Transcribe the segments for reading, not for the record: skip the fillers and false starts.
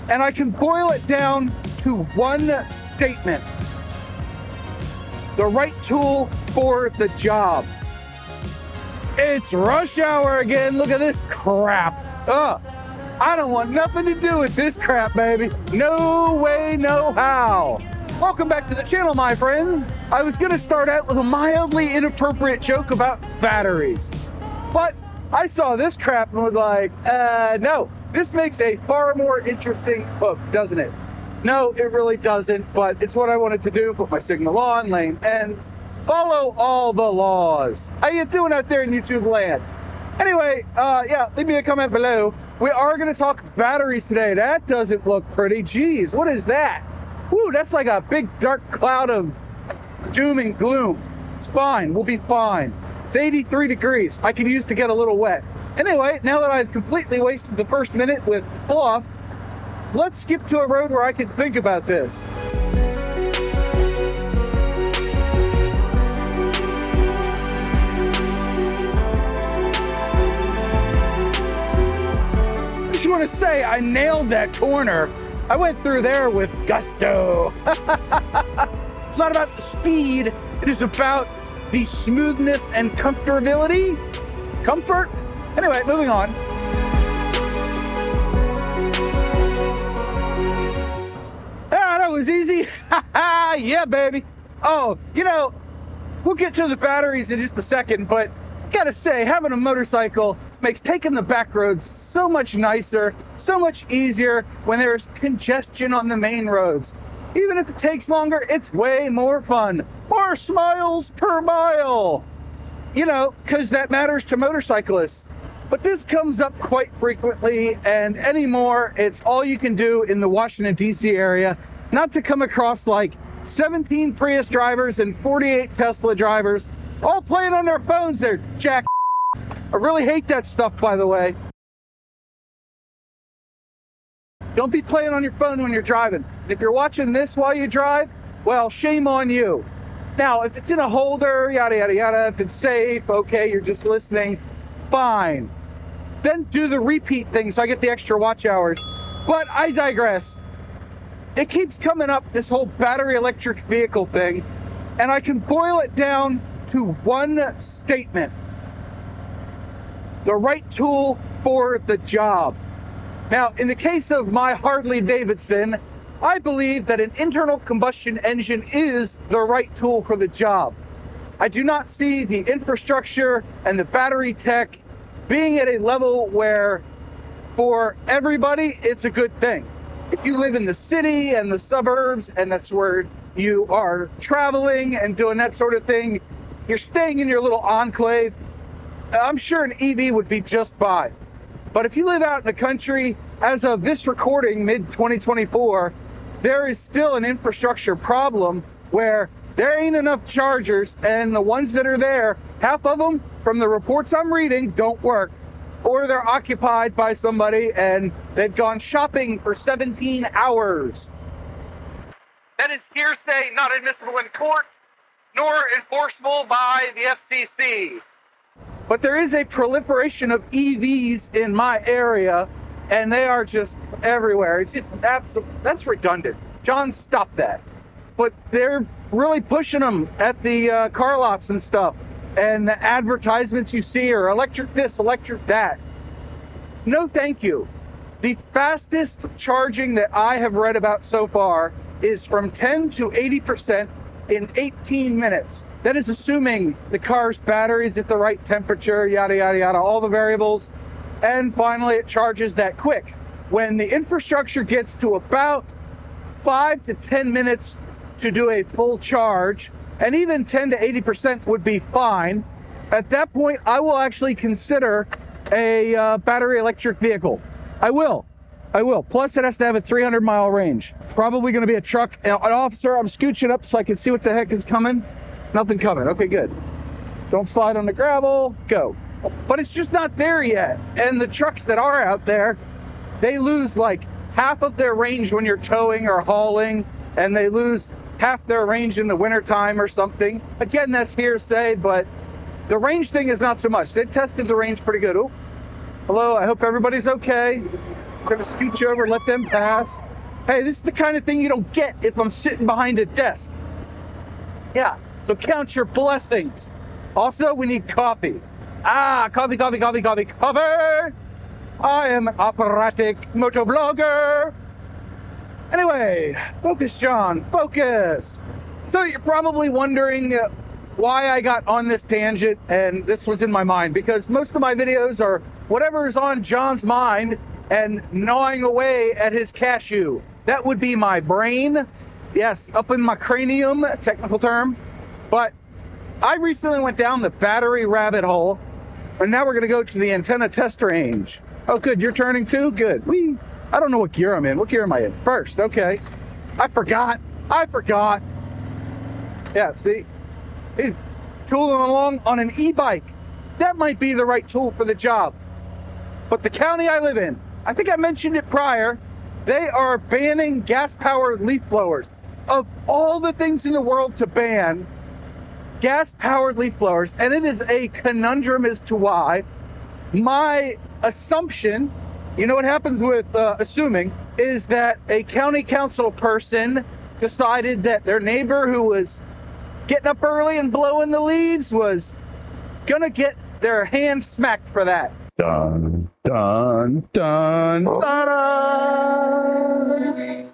and I can boil it down to one statement: the right tool for the job. It's rush hour again. Look at this crap. I don't want nothing to do with this crap, baby. No way, no how. Welcome back to the channel, my friends. I was gonna start out with a mildly inappropriate joke about batteries, but I saw this crap and was like, no, this makes a far more interesting hook, doesn't it? No, it really doesn't, but it's what I wanted to do. Put my signal on, lane ends, follow all the laws. How you doing out there in YouTube land? Anyway, yeah, leave me a comment below. We are gonna talk batteries today. That doesn't look pretty. Geez, what is that? Woo, that's like a big dark cloud of doom and gloom. It's fine, we'll be fine. It's 83 degrees. I could use to get a little wet. Anyway, now that I've completely wasted the first minute with fluff, let's skip to a road where I can think about this. I just want to say I nailed that corner. I went through there with gusto. It's not about the speed, it is about the smoothness and comfortability. Comfort? Anyway, moving on. That was easy. Yeah, baby. Oh, you know, we'll get to the batteries in just a second, but I gotta say, having a motorcycle makes taking the back roads so much nicer, so much easier when there's congestion on the main roads. Even if it takes longer, it's way more fun. More smiles per mile. You know, because that matters to motorcyclists. But this comes up quite frequently, and anymore, it's all you can do in the Washington, D.C. area, not to come across like 17 Prius drivers and 48 Tesla drivers, all playing on their phones. They're jack. I really hate that stuff, by the way. Don't be playing on your phone when you're driving. If you're watching this while you drive, well, shame on you. Now, if it's in a holder, yada, yada, yada, if it's safe, okay, you're just listening, fine. Then do the repeat thing so I get the extra watch hours. But I digress. It keeps coming up, this whole battery electric vehicle thing, and I can boil it down to one statement: the right tool for the job. Now, in the case of my Harley Davidson, I believe that an internal combustion engine is the right tool for the job. I do not see the infrastructure and the battery tech being at a level where for everybody it's a good thing. If you live in the city and the suburbs and that's where you are traveling and doing that sort of thing, you're staying in your little enclave, I'm sure an EV would be just fine. But if you live out in the country, as of this recording, mid-2024, there is still an infrastructure problem where there ain't enough chargers, and the ones that are there, half of them, from the reports I'm reading, don't work. Or they're occupied by somebody and they've gone shopping for 17 hours. That is hearsay, not admissible in court, nor enforceable by the FCC. But there is a proliferation of EVs in my area, and they are just everywhere. It's just that's redundant. John, stop that. But they're really pushing them at the car lots and stuff. And the advertisements you see are electric this, electric that. No, thank you. The fastest charging that I have read about so far is from 10 to 80% in 18 minutes. That is assuming the car's battery is at the right temperature, yada, yada, yada, all the variables. And finally, it charges that quick. When the infrastructure gets to about 5 to 10 minutes to do a full charge, and even 10 to 80% would be fine, at that point, I will actually consider a battery electric vehicle. I will. Plus, it has to have a 300-mile range. Probably going to be a truck. An officer, I'm scooching up so I can see what the heck is coming. Nothing coming. Okay, good. Don't slide on the gravel. Go. But it's just not there yet. And the trucks that are out there, they lose like half of their range when you're towing or hauling, and they lose half their range in the wintertime or something. Again, that's hearsay, but the range thing is not so much. They tested the range pretty good. Oh, hello, I hope everybody's okay. gonna scooch over, let them pass. Hey, this is the kind of thing you don't get if I'm sitting behind a desk. Yeah, so count your blessings. Also, we need coffee. Coffee, coffee, coffee, coffee, coffee. I am operatic motovlogger. Anyway, focus, John, focus. So you're probably wondering why I got on this tangent, and this was in my mind, because most of my videos are whatever's on John's mind and gnawing away at his cashew. That would be my brain. Yes, up in my cranium, technical term. But I recently went down the battery rabbit hole, and now we're gonna go to the antenna test range. Oh, good, you're turning too? Good. I don't know what gear I'm in. What gear am I in? First, okay. I forgot. Yeah, see? He's tooling along on an e-bike. That might be the right tool for the job. But the county I live in, I think I mentioned it prior, they are banning gas-powered leaf blowers. Of all the things in the world to ban, gas-powered leaf blowers, and it is a conundrum as to why. My assumption, you know what happens with assuming, is that a county council person decided that their neighbor who was getting up early and blowing the leaves was gonna get their hand smacked for that. Dun, dun, dun, dun, dun.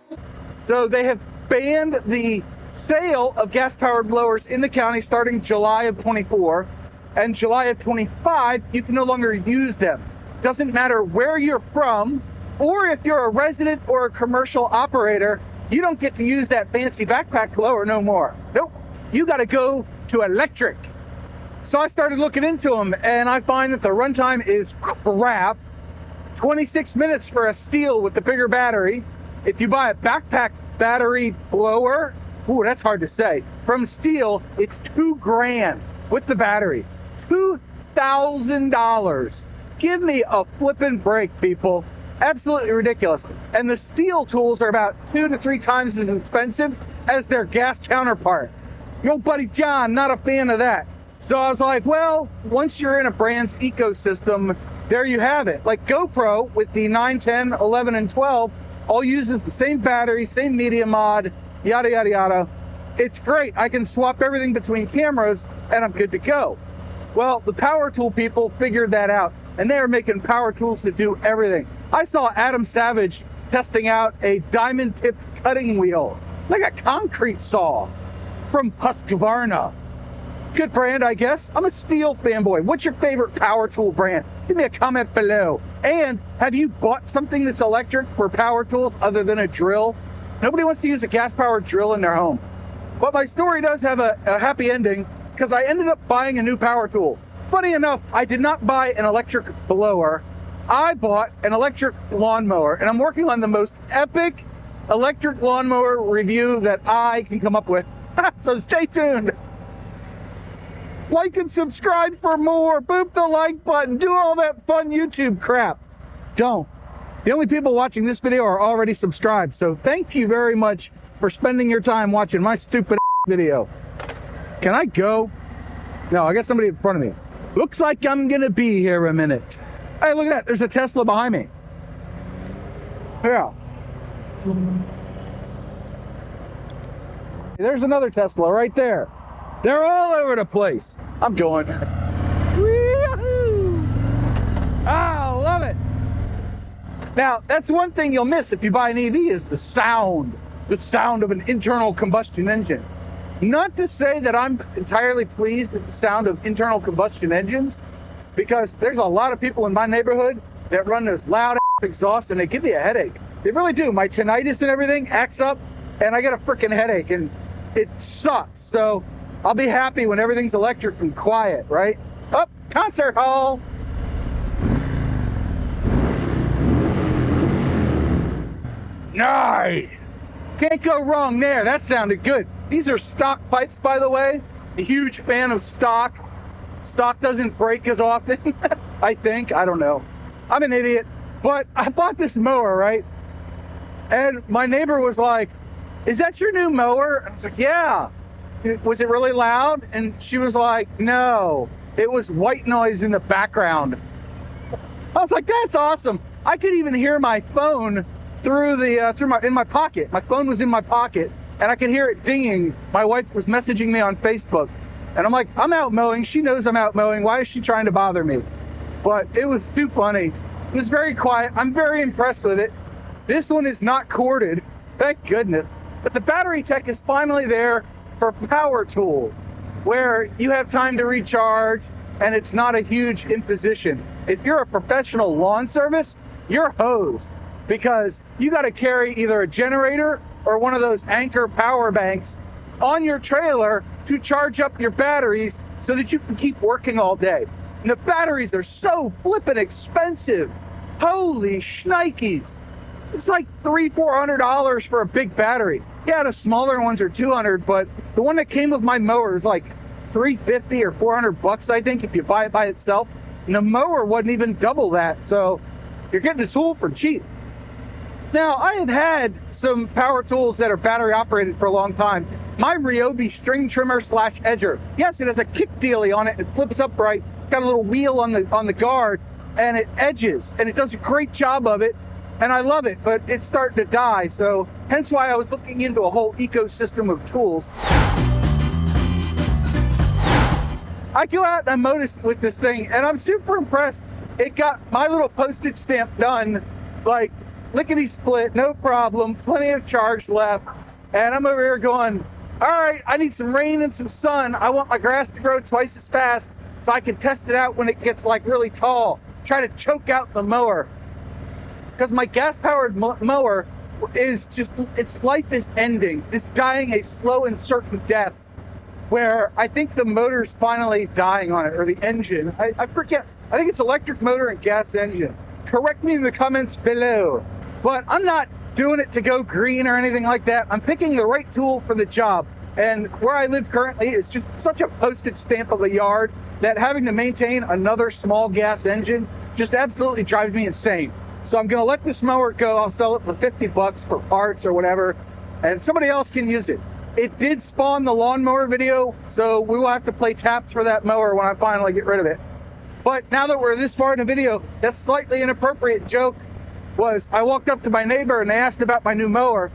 So they have banned the sale of gas-powered blowers in the county starting July of 24, and July of 25, you can no longer use them. Doesn't matter where you're from, or if you're a resident or a commercial operator, you don't get to use that fancy backpack blower no more. Nope, you gotta go to electric. So I started looking into them, and I find that the runtime is crap. 26 minutes for a steel with the bigger battery. If you buy a backpack battery blower, ooh, that's hard to say. From steel, it's $2,000 with the battery. $2,000. Give me a flippin' break, people. Absolutely ridiculous. And the steel tools are about 2 to 3 times as expensive as their gas counterpart. Your buddy John, not a fan of that. So I was like, well, once you're in a brand's ecosystem, there you have it. Like GoPro with the 9, 10, 11, and 12 all uses the same battery, same media mod, yada, yada, yada. It's great. I can swap everything between cameras and I'm good to go. Well, the power tool people figured that out, and they are making power tools to do everything. I saw Adam Savage testing out a diamond-tipped cutting wheel, like a concrete saw from Husqvarna. Good brand, I guess. I'm a steel fanboy. What's your favorite power tool brand? Give me a comment below. And have you bought something that's electric for power tools other than a drill? Nobody wants to use a gas-powered drill in their home. But my story does have a happy ending, because I ended up buying a new power tool. Funny enough, I did not buy an electric blower. I bought an electric lawnmower, and I'm working on the most epic electric lawnmower review that I can come up with. So stay tuned. Like and subscribe for more. Boop the like button. Do all that fun YouTube crap. Don't. The only people watching this video are already subscribed, so thank you very much for spending your time watching my stupid video. Can I go? No, I got somebody in front of me. Looks like I'm gonna be here a minute. Hey, look at that. There's a Tesla behind me. Yeah. There's another Tesla right there. They're all over the place. I'm going. Wee-hoo! Oh, love it. Now, that's one thing you'll miss if you buy an EV is the sound. The sound of an internal combustion engine. Not to say that I'm entirely pleased with the sound of internal combustion engines, because there's a lot of people in my neighborhood that run this loud exhaust and they give me a headache. They really do. My tinnitus and everything acts up and I get a freaking headache and it sucks. So I'll be happy when everything's electric and quiet, right? Oh, concert hall. Nice. Can't go wrong there. That sounded good. These are stock pipes, by the way. A huge fan of stock. Stock doesn't break as often, I think. I don't know. I'm an idiot. But I bought this mower, right? And my neighbor was like, is that your new mower? I was like, yeah. Was it really loud? And she was like, no. It was white noise in the background. I was like, that's awesome. I could even hear my phone through the in my pocket. My phone was in my pocket, and I could hear it dinging. My wife was messaging me on Facebook, and I'm like, I'm out mowing. She knows I'm out mowing. Why is she trying to bother me? But it was too funny. It was very quiet. I'm very impressed with it. This one is not corded, thank goodness. But the battery tech is finally there for power tools, where you have time to recharge and it's not a huge imposition. If you're a professional lawn service, you're hosed, because you got to carry either a generator or one of those Anchor power banks on your trailer to charge up your batteries so that you can keep working all day. And the batteries are so flippin' expensive. Holy shnikes. It's like $300-400 for a big battery. Yeah, the smaller ones are $200, but the one that came with my mower is like $350 or $400, I think, if you buy it by itself. And the mower wasn't even double that, so you're getting a tool for cheap. Now, I have had some power tools that are battery operated for a long time. My Ryobi string trimmer / edger. Yes, it has a kick dealie on it. It flips upright. It's got a little wheel on the guard, and it edges, and it does a great job of it. And I love it, but it's starting to die. So hence why I was looking into a whole ecosystem of tools. I go out and I mow with this thing, and I'm super impressed. It got my little postage stamp done, like lickety split, no problem, plenty of charge left. And I'm over here going, all right, I need some rain and some sun. I want my grass to grow twice as fast so I can test it out when it gets like really tall. Try to choke out the mower. Because my gas-powered mower is just, its life is ending. It's dying a slow and certain death, where I think the motor's finally dying on it, or the engine. I forget. I think it's electric motor and gas engine. Correct me in the comments below. But I'm not doing it to go green or anything like that. I'm picking the right tool for the job. And where I live currently is just such a postage stamp of a yard that having to maintain another small gas engine just absolutely drives me insane. So I'm gonna let this mower go. I'll sell it for $50 for parts or whatever, and somebody else can use it. It did spawn the lawnmower video, so we will have to play taps for that mower when I finally get rid of it. But now that we're this far in the video, that slightly inappropriate joke was I walked up to my neighbor and they asked about my new mower.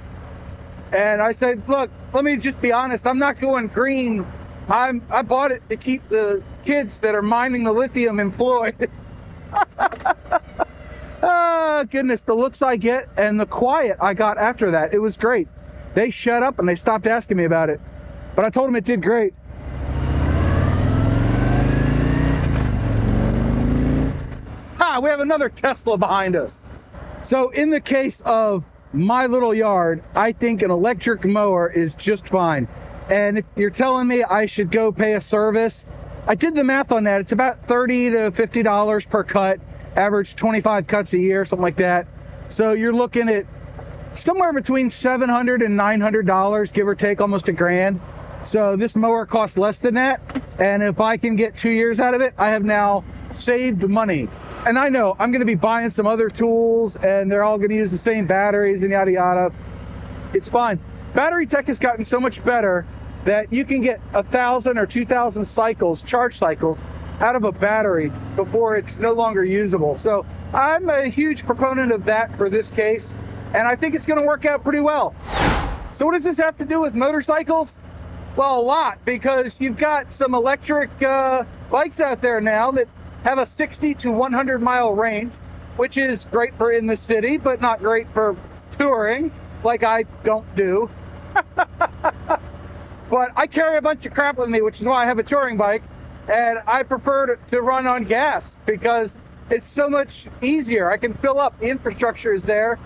And I said, look, let me just be honest, I'm not going green. I bought it to keep the kids that are mining the lithium employed. Oh, goodness, the looks I get and the quiet I got after that. It was great. They shut up and they stopped asking me about it. But I told them it did great. Ha, we have another Tesla behind us. So in the case of my little yard, I think an electric mower is just fine. And if you're telling me I should go pay a service, I did the math on that. It's about $30 to $50 per cut. Average 25 cuts a year, something like that. So you're looking at somewhere between $700 and $900, give or take, almost $1,000. So this mower costs less than that. And if I can get 2 years out of it, I have now saved money. And I know I'm going to be buying some other tools and they're all going to use the same batteries and yada yada. It's fine. Battery tech has gotten so much better that you can get 1,000 or 2,000 cycles, charge cycles, out of a battery before it's no longer usable. So I'm a huge proponent of that for this case, and I think it's going to work out pretty well. So what does this have to do with motorcycles? Well, a lot, because you've got some electric bikes out there now that have a 60 to 100 mile range, which is great for in the city, but not great for touring, like I don't do. But I carry a bunch of crap with me, which is why I have a touring bike. And I prefer to run on gas because it's so much easier. I can fill up, the infrastructure is there.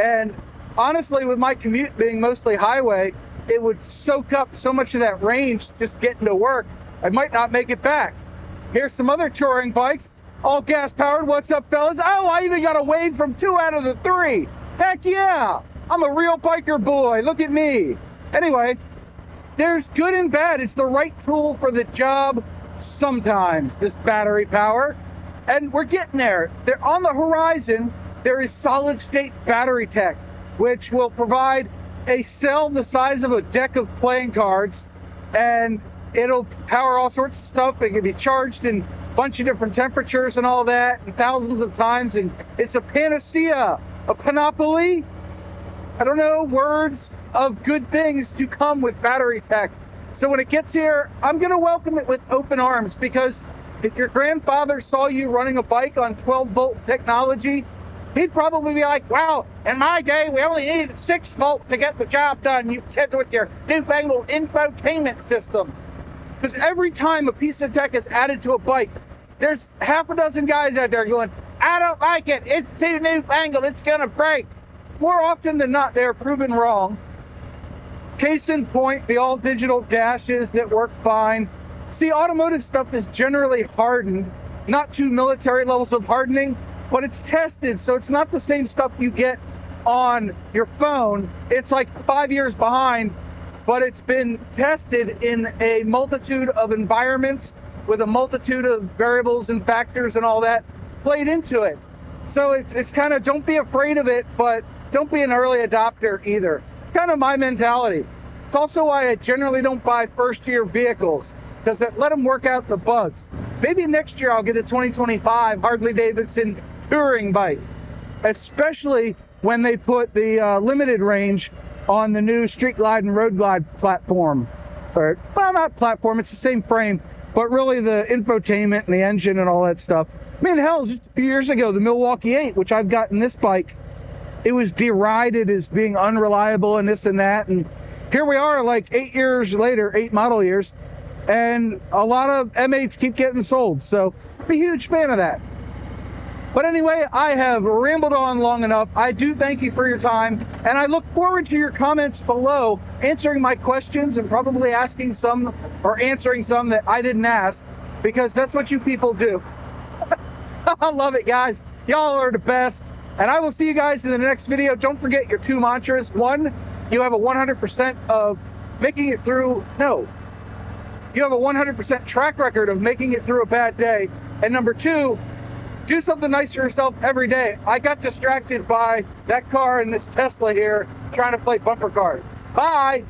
And honestly, with my commute being mostly highway, it would soak up so much of that range just getting to work. I might not make it back. Here's some other touring bikes, all gas powered. What's up, fellas? Oh, I even got a wave from 2 out of the 3. Heck yeah, I'm a real biker boy. Look at me. Anyway, there's good and bad. It's the right tool for the job. Sometimes this battery power, and we're getting there. They're on the horizon. There is solid state battery tech, which will provide a cell the size of a deck of playing cards, and it'll power all sorts of stuff. It can be charged in bunch of different temperatures and all that, and thousands of times, and it's a panacea, a panoply, I don't know, words of good things to come with battery tech. So when it gets here, I'm gonna welcome it with open arms, because if your grandfather saw you running a bike on 12-volt technology, he'd probably be like, wow, in my day, we only needed 6 volt to get the job done, you kids with your newfangled infotainment systems. Because every time a piece of tech is added to a bike, there's half a dozen guys out there going, I don't like it, it's too newfangled, it's gonna break. More often than not, they're proven wrong. Case in point, the all-digital dashes that work fine. See, automotive stuff is generally hardened, not to military levels of hardening, but it's tested, so it's not the same stuff you get on your phone. It's like 5 years behind, but it's been tested in a multitude of environments with a multitude of variables and factors and all that played into it. So it's kind of, don't be afraid of it, but don't be an early adopter either. It's kind of my mentality. It's also why I generally don't buy first-year vehicles, because let them work out the bugs. Maybe next year I'll get a 2025 Harley-Davidson touring bike, especially when they put the limited range on the new Street Glide and Road Glide platform. Or, well, not platform, it's the same frame, but really the infotainment and the engine and all that stuff. I mean, hell, just a few years ago, the Milwaukee 8, which I've gotten this bike, it was derided as being unreliable and this and that, and here we are like 8 years later, 8 model years, and a lot of M8s keep getting sold, so I'm a huge fan of that. But anyway, I have rambled on long enough. I do thank you for your time, and I look forward to your comments below, answering my questions and probably asking some or answering some that I didn't ask, because that's what you people do. I love it, guys. Y'all are the best. And I will see you guys in the next video. Don't forget your 2 mantras. 1, you have a 100% of making it through, no. You have a 100% track record of making it through a bad day. And number 2, do something nice for yourself every day. I got distracted by that car and this Tesla here trying to play bumper cars. Bye.